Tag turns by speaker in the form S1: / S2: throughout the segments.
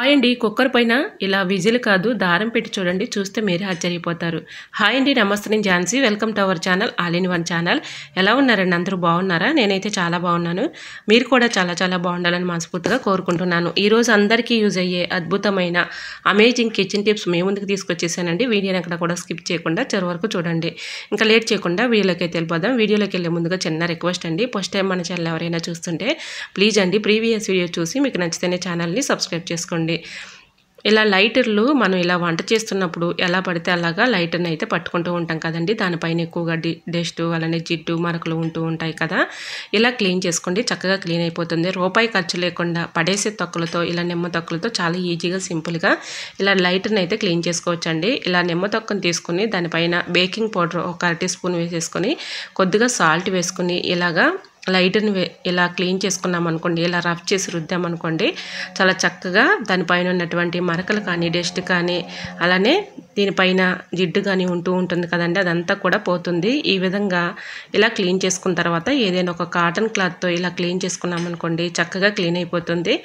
S1: Hi అండి. Cooker పైన ఇలా విజిల్ కాదు దారం పెట్టి చూడండి. చూస్తే మీరే ఆశ్చర్యపోతారు. హాయ్ అండి. నమస్తే. నేను Jhansi. Welcome to our channel all in one channel. ఎలా ఉన్నారండి? అందరూ బాగున్నారా? నేనైతే చాలా బాగున్నాను. మీరు కూడా చాలా బాగుండాలని మనస్ఫూర్తిగా కోరుకుంటున్నాను. ఈరోజు అందరికీ యూజ్ అయ్యే అద్భుతమైన అమేజింగ్ కిచెన్ టిప్స్ మీ ముందుకు తీసుకొచ్చేసానండి. వీడియోని ఎక్కడ కూడా స్కిప్ చేయకుండా చివరి వరకు చూడండి. ఇంకా లేట్ చేయకుండా వీడియోలోకి అయితే వెళ్ళిపోదాం. వీడియోలోకి వెళ్ళే ముందుగా చిన్న రిక్వెస్ట్ అండి. ఫస్ట్ టైం మన ఛానల్ ఎవరైనా చూస్తుంటే ప్లీజ్ అండి ప్రీవియస్ వీడియో చూసి మీకు నచ్చితేనే ఛానల్ని సబ్స్క్రైబ్ చేసుకోండి. ఇలా లైటర్లు మనం ఇలా వంట చేస్తున్నప్పుడు ఎలా పడితే అలాగా లైటర్ని అయితే పట్టుకుంటూ ఉంటాం కదండి. దానిపైన ఎక్కువగా డస్ట్ అలానే జిడ్డు మరకలు ఉంటూ ఉంటాయి కదా. ఇలా క్లీన్ చేసుకోండి. చక్కగా క్లీన్ అయిపోతుంది. రూపాయి ఖర్చు లేకుండా పడేసే తొక్కలతో ఇలా నిమ్మ తొక్కలతో చాలా ఈజీగా సింపుల్గా ఇలా లైటర్ని అయితే క్లీన్ చేసుకోవచ్చండి. ఇలా నిమ్మ తొక్కను తీసుకుని దానిపైన బేకింగ్ పౌడర్ ఒక 1 టీ స్పూన్ వేసేసుకొని కొద్దిగా సాల్ట్ వేసుకుని ఇలాగా లైటర్ని ఇలా క్లీన్ చేసుకున్నాం అనుకోండి, ఇలా రఫ్ చేసి రుద్దామనుకోండి, చాలా చక్కగా దానిపైన ఉన్నటువంటి మరకలు కానీ డస్ట్ కానీ అలానే దీనిపైన జిడ్డు కానీ ఉంటూ ఉంటుంది కదండి, అదంతా కూడా పోతుంది. ఈ విధంగా ఇలా క్లీన్ చేసుకున్న తర్వాత ఏదైనా ఒక కాటన్ క్లాత్తో ఇలా క్లీన్ చేసుకున్నాం అనుకోండి, చక్కగా క్లీన్ అయిపోతుంది.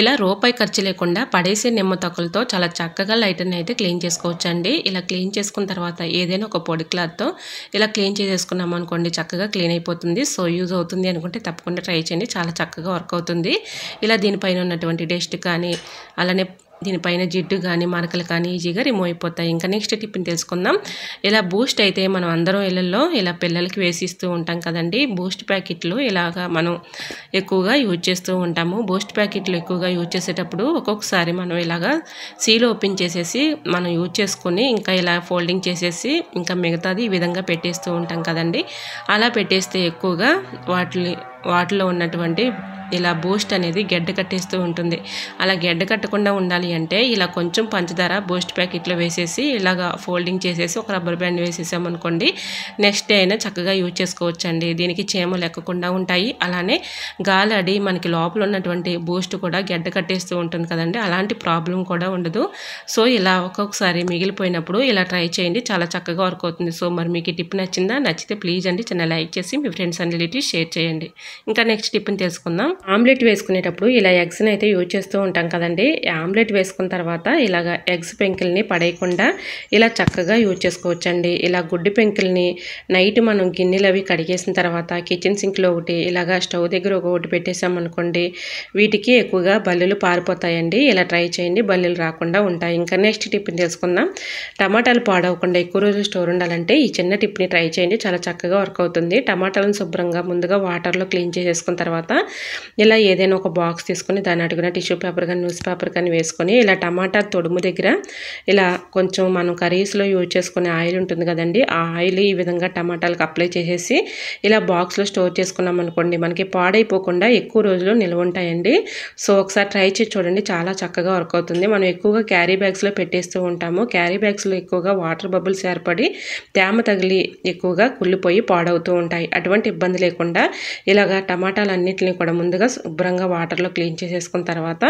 S1: ఇలా రూపాయి ఖర్చు లేకుండా పడేసే నిమ్మ తొక్కలతో చాలా చక్కగా లైటర్ని అయితే క్లీన్ చేసుకోవచ్చండి. ఇలా క్లీన్ చేసుకున్న తర్వాత ఏదైనా ఒక పొడి క్లాత్తో ఇలా క్లీన్ చేసేసుకున్నాం అనుకోండి, చక్కగా క్లీన్ అయిపోతుంది. సో యూజ్ అవుతుంది అనుకుంటే తప్పకుండా ట్రై చేయండి. చాలా చక్కగా వర్క్ అవుతుంది. ఇలా దీనిపైన ఉన్నటువంటి డస్ట్ కానీ అలానే దీనిపైన జిడ్డు కానీ మరకలు కానీ ఈజీగా రిమూవ్ అయిపోతాయి. ఇంకా నెక్స్ట్ టిప్ని తెలుసుకుందాం. ఇలా బూస్ట్ అయితే మనం అందరం ఇళ్ళల్లో ఇలా పిల్లలకి వేసిస్తూ ఉంటాం కదండి. బూస్ట్ ప్యాకెట్లు ఇలాగా మనం ఎక్కువగా యూజ్ చేస్తూ ఉంటాము. బూస్ట్ ప్యాకెట్లు ఎక్కువగా యూజ్ చేసేటప్పుడు ఒక్కొక్కసారి మనం ఇలాగా సీల్ ఓపెన్ చేసేసి మనం యూజ్ చేసుకొని ఇంకా ఇలా ఫోల్డింగ్ చేసేసి ఇంకా మిగతాది ఈ విధంగా పెట్టేస్తూ ఉంటాం కదండి. అలా పెట్టేస్తే ఎక్కువగా వాటిలో ఉన్నటువంటి ఇలా బూస్ట్ అనేది గడ్డ కట్టేస్తూ ఉంటుంది. అలా గడ్డ కట్టకుండా ఉండాలి అంటే ఇలా కొంచెం పంచదార బూస్ట్ ప్యాకెట్లో వేసేసి ఇలాగా ఫోల్డింగ్ చేసేసి ఒక రబ్బర్ బ్యాండ్ వేసేసామనుకోండి, నెక్స్ట్ డే అయినా చక్కగా యూజ్ చేసుకోవచ్చండి. దీనికి చీమలు ఎక్కకుండా ఉంటాయి. అలానే గాలి మనకి లోపల ఉన్నటువంటి బూస్ట్ కూడా గడ్డ కట్టేస్తూ ఉంటుంది కదండి, అలాంటి ప్రాబ్లం కూడా ఉండదు. సో ఇలా ఒక్కొక్కసారి మిగిలిపోయినప్పుడు ఇలా ట్రై చేయండి. చాలా చక్కగా వర్క్ అవుతుంది. సో మరి మీకు ఈ టిప్ నచ్చిందా? నచ్చితే ప్లీజ్ అండి చిన్న లైక్ చేసి మీ ఫ్రెండ్స్ అండ్ రిలేటివ్స్ షేర్ చేయండి. ఇంకా నెక్స్ట్ టిప్ని తెలుసుకుందాం. ఆమ్లెట్ వేసుకునేటప్పుడు ఇలా ఎగ్స్ని అయితే యూజ్ చేస్తూ ఉంటాం కదండి. ఆమ్లెట్ వేసుకున్న తర్వాత ఇలాగ ఎగ్స్ పెంకుల్ని పడేయకుండా ఇలా చక్కగా యూజ్ చేసుకోవచ్చండి. ఇలా గుడ్డి పెంకుల్ని నైట్ మనం గిన్నెలు అవి కడిగేసిన తర్వాత కిచెన్ సింక్లో ఒకటి ఇలాగా స్టవ్ దగ్గర ఒకటి పెట్టేసామనుకోండి, వీటికి ఎక్కువగా బల్లులు పారిపోతాయండి. ఇలా ట్రై చేయండి, బల్లులు రాకుండా ఉంటాయి. ఇంకా నెక్స్ట్ టిప్ని తెలుసుకుందాం. టమాటాలు పాడవకుండా ఎక్కువ రోజులు స్టోర్ ఉండాలంటే ఈ చిన్న టిప్ని ట్రై చేయండి. చాలా చక్కగా వర్క్ అవుతుంది. టమాటాలను శుభ్రంగా ముందుగా వాటర్లో క్లీన్ చేసేసుకున్న తర్వాత ఇలా ఏదైనా ఒక బాక్స్ తీసుకొని దాని అడుగున టిష్యూ పేపర్ కానీ న్యూస్ పేపర్ కానీ వేసుకొని ఇలా టమాటా తొడుము దగ్గర ఇలా కొంచెం మనం కర్రీస్లో యూజ్ చేసుకునే ఆయిల్ ఉంటుంది కదండి, ఆ ఆయిల్ ఈ విధంగా టమాటాలకు అప్లై చేసేసి ఇలా బాక్స్లో స్టోర్ చేసుకున్నాం అనుకోండి, మనకి పాడైపోకుండా ఎక్కువ రోజులు నిల్వ ఉంటాయండి. సో ఒకసారి ట్రై చేసి చూడండి. చాలా చక్కగా వర్క్ అవుతుంది. మనం ఎక్కువగా క్యారీ బ్యాగ్స్లో పెట్టేస్తూ ఉంటాము. క్యారీ బ్యాగ్స్లో ఎక్కువగా వాటర్ బబుల్స్ ఏర్పడి తేమ తగిలి ఎక్కువగా కుళ్ళిపోయి పాడవుతూ ఉంటాయి. అటువంటి ఇబ్బంది లేకుండా ఇలాగా టమాటాలన్నింటినీ కూడా ముందుగా శుభ్రంగా వాటర్లో క్లీన్ చేసేసుకున్న తర్వాత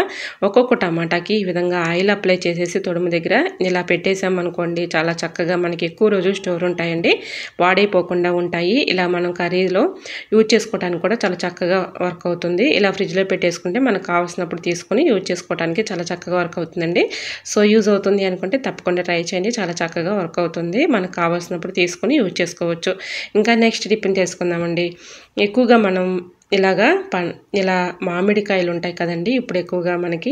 S1: ఒక్కొక్క టమాటాకి ఈ విధంగా ఆయిల్ అప్లై చేసేసి తొడుము దగ్గర ఇలా పెట్టేసామనుకోండి, చాలా చక్కగా మనకి ఎక్కువ రోజులు స్టోర్ ఉంటాయండి, పాడైపోకుండా ఉంటాయి. ఇలా మనం కర్రీలో యూజ్ చేసుకోవడానికి కూడా చాలా చక్కగా వర్క్ అవుతుంది. ఇలా ఫ్రిడ్జ్లో పెట్టేసుకుంటే మనకు కావాల్సినప్పుడు తీసుకొని యూజ్ చేసుకోవడానికి చాలా చక్కగా వర్క్ అవుతుందండి. సో యూజ్ అవుతుంది అనుకుంటే తప్పకుండా ట్రై చేయండి. చాలా చక్కగా వర్క్ అవుతుంది. మనకు కావాల్సినప్పుడు తీసుకొని యూజ్ చేసుకోవచ్చు. ఇంకా నెక్స్ట్ టిప్ని తెలుసుకుందామండి. ఎక్కువగా మనం ఇలా మామిడికాయలు ఉంటాయి కదండి, ఇప్పుడు ఎక్కువగా మనకి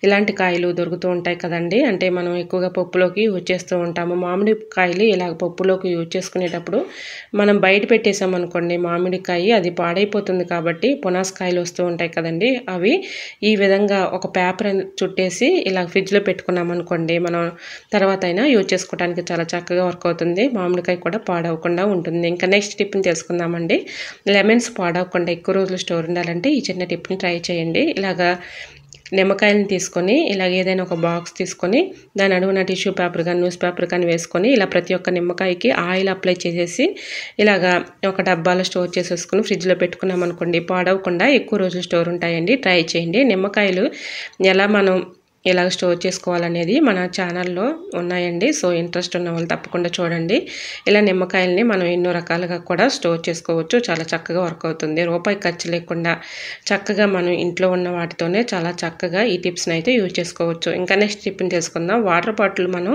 S1: ఇలాంటి కాయలు దొరుకుతూ ఉంటాయి కదండి. అంటే మనం ఎక్కువగా పప్పులోకి యూజ్ చేస్తూ ఉంటాము. మామిడికాయలు ఇలా పప్పులోకి యూజ్ చేసుకునేటప్పుడు మనం బయట పెట్టేసామనుకోండి మామిడికాయ, అది పాడైపోతుంది. కాబట్టి పునాసకాయలు వస్తూ ఉంటాయి కదండి, అవి ఈ విధంగా ఒక పేపర్ చుట్టేసి ఇలా ఫ్రిడ్జ్లో పెట్టుకున్నామనుకోండి, మనం తర్వాత అయినా యూజ్ చేసుకోవడానికి చాలా చక్కగా వర్క్ అవుతుంది. మామిడికాయ కూడా పాడవకుండా ఉంటుంది. ఇంకా నెక్స్ట్ టిప్ని తెలుసుకుందామండి. లెమన్స్ పాడవకుండా ఎక్కువ రోజులు స్టోర్ ఉండాలంటే ఈ చిన్న టిప్ని ట్రై చేయండి. ఇలాగా నిమ్మకాయలను తీసుకొని ఇలాగ ఏదైనా ఒక బాక్స్ తీసుకొని దాని అడుగున టిష్యూ పేపర్ కానీ న్యూస్ పేపర్ కానీ వేసుకొని ఇలా ప్రతి ఒక్క నిమ్మకాయకి ఆయిల్ అప్లై చేసేసి ఇలాగా ఒక డబ్బాలో స్టోర్ చేసేసుకుని ఫ్రిడ్జ్లో పెట్టుకున్నాం అనుకోండి, పాడవకుండా ఎక్కువ రోజులు స్టోర్ ఉంటాయండి. ట్రై చేయండి. నిమ్మకాయలు ఎలా మనం ఎలాగ స్టోర్ చేసుకోవాలనేది మన ఛానల్లో ఉన్నాయండి. సో ఇంట్రెస్ట్ ఉన్న వాళ్ళు తప్పకుండా చూడండి. ఇలా నిమ్మకాయల్ని మనం ఎన్నో రకాలుగా కూడా స్టోర్ చేసుకోవచ్చు. చాలా చక్కగా వర్క్ అవుతుంది. రూపాయి ఖర్చు లేకుండా చక్కగా మనం ఇంట్లో ఉన్న వాటితోనే చాలా చక్కగా ఈ టిప్స్ని అయితే యూజ్ చేసుకోవచ్చు. ఇంకా నెక్స్ట్ టిప్ని తెలుసుకుందాం. వాటర్ బాటిల్ మనం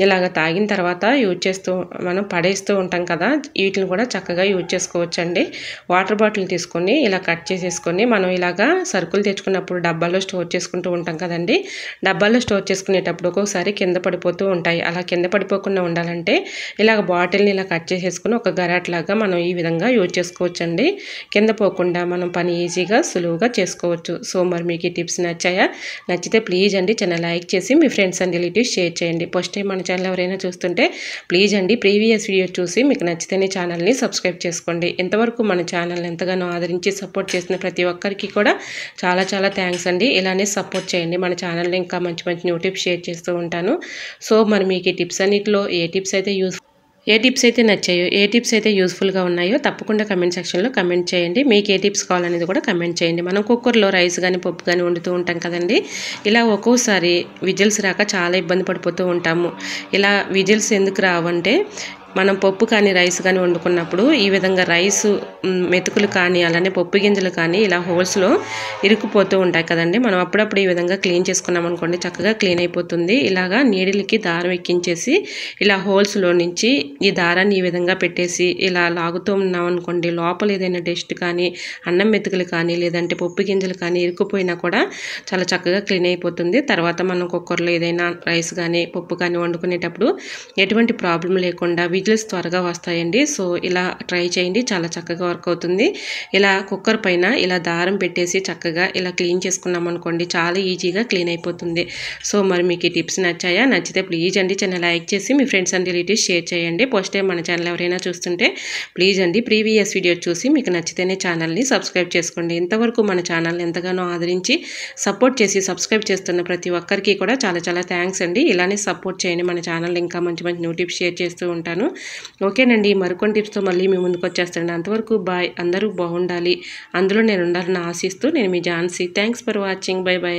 S1: ఇలాగ తాగిన తర్వాత మనం పడేస్తూ ఉంటాం కదా, వీటిని కూడా చక్కగా యూజ్ చేసుకోవచ్చు అండి. వాటర్ బాటిల్ తీసుకొని ఇలా కట్ చేసేసుకొని మనం ఇలాగా సరుకులు తెచ్చుకున్నప్పుడు డబ్బాలో స్టోర్ చేసుకుంటూ ఉంటాం కదండి. డబ్బాల్లో స్టోర్ చేసుకునేటప్పుడు ఒక్కొక్కసారి కింద పడిపోతూ ఉంటాయి. అలా కింద పడిపోకుండా ఉండాలంటే ఇలాగ బాటిల్ని ఇలా కట్ చేసేసుకుని ఒక గరాట్లాగా మనం ఈ విధంగా యూజ్ చేసుకోవచ్చండి. కింద పోకుండా మనం పని ఈజీగా సులువుగా చేసుకోవచ్చు. సో మరి మీకు ఈ టిప్స్ నచ్చాయా? నచ్చితే ప్లీజ్ అండి చిన్న లైక్ చేసి మీ ఫ్రెండ్స్ అండ్ రిలేటివ్స్ షేర్ చేయండి. ఫస్ట్ టైం మన ఛానల్ ఎవరైనా చూస్తుంటే ప్లీజ్ అండి ప్రీవియస్ వీడియో చూసి మీకు నచ్చితేనే ఛానల్ని సబ్స్క్రైబ్ చేసుకోండి. ఇంతవరకు మన ఛానల్ని ఎంతగానో ఆదరించి సపోర్ట్ చేసిన ప్రతి ఒక్కరికి కూడా చాలా చాలా థ్యాంక్స్ అండి. ఇలానే సపోర్ట్ చేయండి. మన ఛానల్ ఇంకా మంచి మంచి న్యూ టిప్స్ షేర్ చేస్తూ ఉంటాను. సో మరి మీకు ఈ టిప్స్ అన్నిటిలో ఏ టిప్స్ అయితే నచ్చాయో, ఏ టిప్స్ అయితే యూస్ఫుల్గా ఉన్నాయో తప్పకుండా కమెంట్ సెక్షన్లో కమెంట్ చేయండి. మీకు ఏ టిప్స్ కావాలనేది కూడా కమెంట్ చేయండి. మనం కుక్కర్లో రైస్ కానీ పప్పు కానీ వండుతూ ఉంటాం కదండి. ఇలా ఒక్కోసారి విజిల్స్ రాక చాలా ఇబ్బంది పడిపోతూ ఉంటాము. ఇలా విజిల్స్ ఎందుకు రావంటే మనం పప్పు కానీ రైస్ కానీ వండుకున్నప్పుడు ఈ విధంగా రైసు మెతుకులు కానీ అలానే పప్పు గింజలు కానీ ఇలా హోల్స్లో ఇరుక్కుపోతూ ఉంటాయి కదండి. మనం అప్పుడప్పుడు ఈ విధంగా క్లీన్ చేసుకున్నాం అనుకోండి చక్కగా క్లీన్ అయిపోతుంది. ఇలాగా నీడిలకి దారం ఎక్కించేసి ఇలా హోల్స్లో నుంచి ఈ దారాన్ని ఈ విధంగా పెట్టేసి ఇలా లాగుతూ ఉన్నాం అనుకోండి, లోపల ఏదైనా డస్ట్ కానీ అన్నం మెతుకులు కానీ లేదంటే పప్పు గింజలు కానీ ఇరుక్కుపోయినా కూడా చాలా చక్కగా క్లీన్ అయిపోతుంది. తర్వాత మనం కుక్కర్లో ఏదైనా రైస్ కానీ పప్పు కానీ వండుకునేటప్పుడు ఎటువంటి ప్రాబ్లం లేకుండా విజిల్స్ త్వరగా వస్తాయండి. సో ఇలా ట్రై చేయండి, చాలా చక్కగా వర్క్ అవుతుంది. ఇలా కుక్కర్ పైన ఇలా దారం పెట్టేసి చక్కగా ఇలా క్లీన్ చేసుకున్నాం అనుకోండి చాలా ఈజీగా క్లీన్ అయిపోతుంది. సో మరి మీకు ఈ టిప్స్ నచ్చాయా? నచ్చితే ప్లీజ్ అండి చిన్న లైక్ చేసి మీ ఫ్రెండ్స్ అండ్ రిలేటివ్స్ షేర్ చేయండి. ఫస్ట్ టైం మన ఛానల్ ఎవరైనా చూస్తుంటే ప్లీజ్ అండి ప్రీవియస్ వీడియో చూసి మీకు నచ్చితేనే ఛానల్ని సబ్స్క్రైబ్ చేసుకోండి. ఇంతవరకు మన ఛానల్ని ఎంతగానో ఆదరించి సపోర్ట్ చేసి సబ్స్క్రైబ్ చేస్తున్న ప్రతి ఒక్కరికి కూడా చాలా చాలా థ్యాంక్స్ అండి. ఇలానే సపోర్ట్ చేయండి. మన ఛానల్ ఇంకా మంచి మంచి న్యూ టిప్స్ షేర్ చేస్తూ ఉంటాను. ఓకేనండి, మరికొన్ని టిప్స్తో మళ్ళీ మీ ముందుకు వచ్చేస్తాను. అంతవరకు బాయ్. అందరూ బాగుండాలి, అందులో నేను ఉండాలని ఆశిస్తూ నేను మీ Jhansi. Thanks for watching. Bye by.